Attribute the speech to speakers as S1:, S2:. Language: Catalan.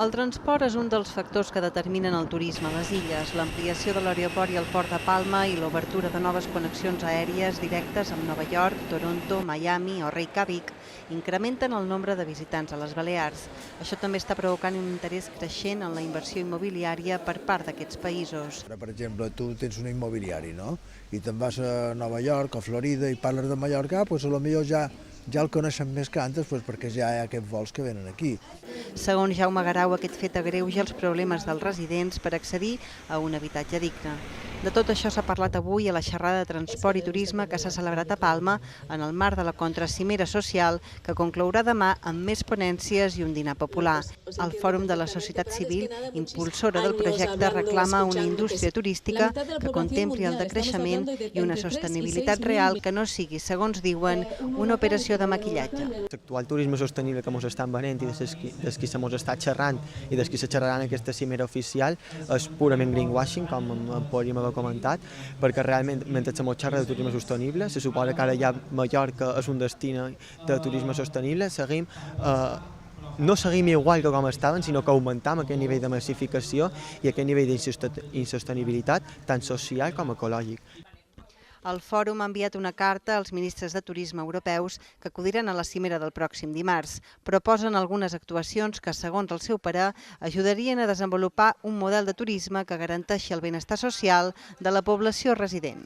S1: El transport és un dels factors que determinen el turisme a les illes. L'ampliació de l'aeroport i el port de Palma i l'obertura de noves connexions aèries directes amb Nova York, Toronto, Miami o Reykjavik incrementen el nombre de visitants a les Balears. Això també està provocant un interès creixent en la inversió immobiliària per part d'aquests països.
S2: Ara, per exemple, tu tens un immobiliari, no? I te'n vas a Nova York o Florida i parles de Mallorca, doncs potser ja el coneixen més que antes, perquè ja hi ha aquests vols que venen aquí.
S1: Segons Jaume Garau, aquest fet agreuja els problemes dels residents per accedir a un habitatge digne. De tot això s'ha parlat avui a la xerrada de transport i turisme que s'ha celebrat a Palma en el marc de la contracimera social que conclourà demà amb més ponències i un dinar popular. El Fòrum de la Societat Civil, impulsora del projecte, reclama una indústria turística que contempli el decreixement i una sostenibilitat real que no sigui, segons diuen, una operació de maquillatge.
S3: L'actual turisme sostenible que ens estan venent i des que se mos està xerrant i des que se xerrarà en aquesta cimera oficial és purament greenwashing, com podríem haver comentat, perquè realment mentre se mos xerra de turisme sostenible, se suposa que ara ja Mallorca és un destí de turisme sostenible, no seguim igual que com estaven, sinó que augmentam aquest nivell de massificació i aquest nivell d'insostenibilitat tant social com ecològic.
S1: El Fòrum ha enviat una carta als ministres de turisme europeus que acudiran a la cimera del pròxim dimarts. Proposen algunes actuacions que, segons el seu parer, ajudarien a desenvolupar un model de turisme que garanteixi el benestar social de la població resident.